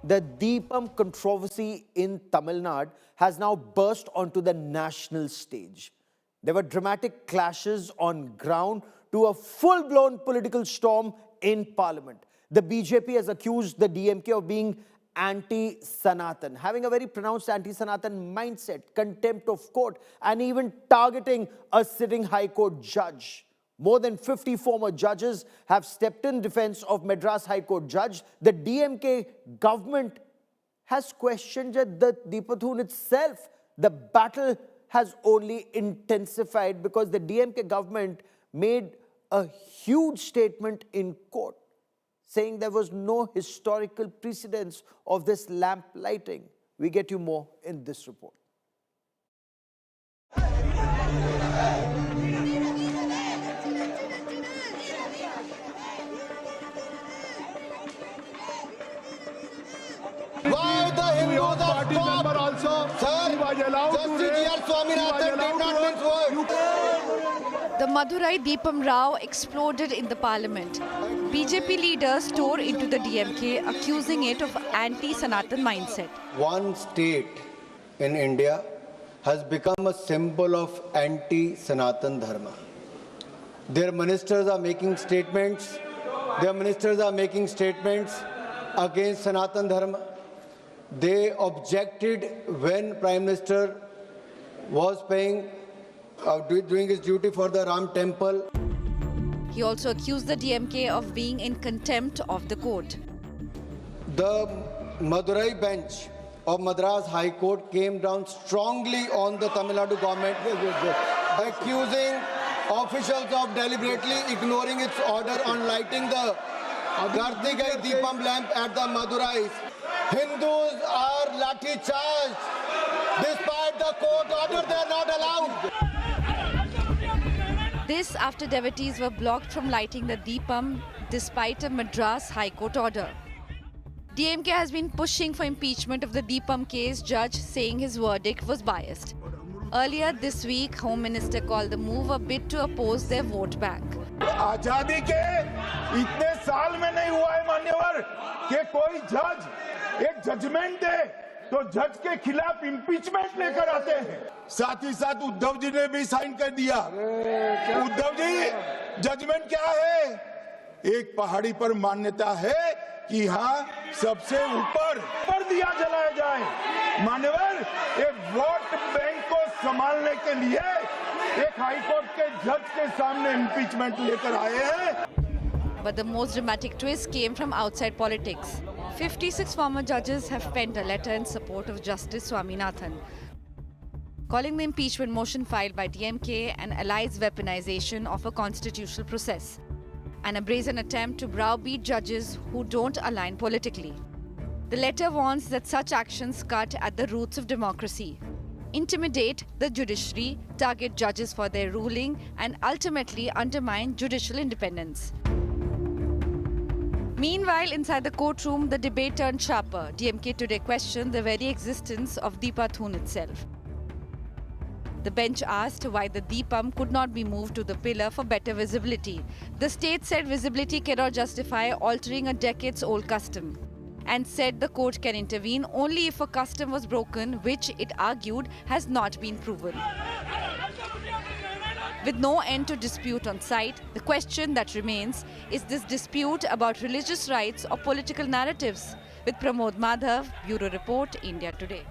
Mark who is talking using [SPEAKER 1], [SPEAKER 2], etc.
[SPEAKER 1] The Deepam controversy in Tamil Nadu has now burst onto the national stage. There were dramatic clashes on ground to a full-blown political storm in parliament. The BJP has accused the DMK of being anti-Sanatan, having a very pronounced anti-Sanatan mindset, contempt of court, and even targeting a sitting High Court judge. More than 50 former judges have stepped in defense of Madras High Court judge. The DMK government has questioned the Deepathun itself. The battle has only intensified because the DMK government made a huge statement in court saying there was no historical precedence of this lamp lighting. We get you more in this report.
[SPEAKER 2] Why the Hindus are
[SPEAKER 3] party member also?
[SPEAKER 2] Sir,
[SPEAKER 3] He was allowed to
[SPEAKER 2] Justice
[SPEAKER 3] raise-
[SPEAKER 2] G.R. Swaminathan did not mince words.
[SPEAKER 4] The Madurai Deepam Rao exploded in the parliament. BJP leaders tore into the DMK, accusing it of anti-Sanatan mindset.
[SPEAKER 2] One state in India has become a symbol of anti-Sanatan Dharma. Their ministers are making statements. Against Sanatan Dharma. They objected when Prime Minister was doing his duty for the Ram Temple.
[SPEAKER 4] He also accused the DMK of being in contempt of the court.
[SPEAKER 2] The Madurai bench of Madras High Court came down strongly on the Tamil Nadu government, accusing officials of deliberately ignoring its order on lighting the Kartikai Deepam lamp at the Madurai. Hindus are lathi charged. Despite the court order, they are not allowed.
[SPEAKER 4] This after devotees were blocked from lighting the Deepam despite a Madras High Court order. DMK has been pushing for impeachment of the Deepam case judge, saying his verdict was biased. Earlier this week, Home Minister called the move a bid to oppose their vote bank.
[SPEAKER 3] आजादी के इतने साल में नहीं हुआ है मान्यवर कि कोई जज एक जजमेंट दे तो जज के खिलाफ इंपीचमेंट लेकर आते हैं। साथ ही साथ उद्धव जी ने भी साइन कर दिया। उद्धव जी जजमेंट क्या है? एक पहाड़ी पर मान्यता है कि यहाँ सबसे ऊपर दिया जलाया जाए। मान्यवर ये वोट बैंक को संभालने के लिए एक हाई कोर्ट के जज के सामने इंपीचमेंट लेकर आए हैं।
[SPEAKER 4] But the most dramatic twist came from outside politics. 56 former judges have penned a letter in support of Justice Swaminathan, calling the impeachment motion filed by DMK an allies' weaponization of a constitutional process, and a brazen attempt to browbeat judges who don't align politically. The letter warns that such actions cut at the roots of democracy, intimidate the judiciary, target judges for their ruling, and ultimately undermine judicial independence. Meanwhile, inside the courtroom, the debate turned sharper. DMK today questioned the very existence of Deepathun itself. The bench asked why the Deepam could not be moved to the pillar for better visibility. The state said visibility cannot justify altering a decades-old custom, and said the court can intervene only if a custom was broken, which it argued has not been proven. With no end to dispute on site, the question that remains is this dispute about religious rights or political narratives? With Pramod Madhav, Bureau Report, India Today.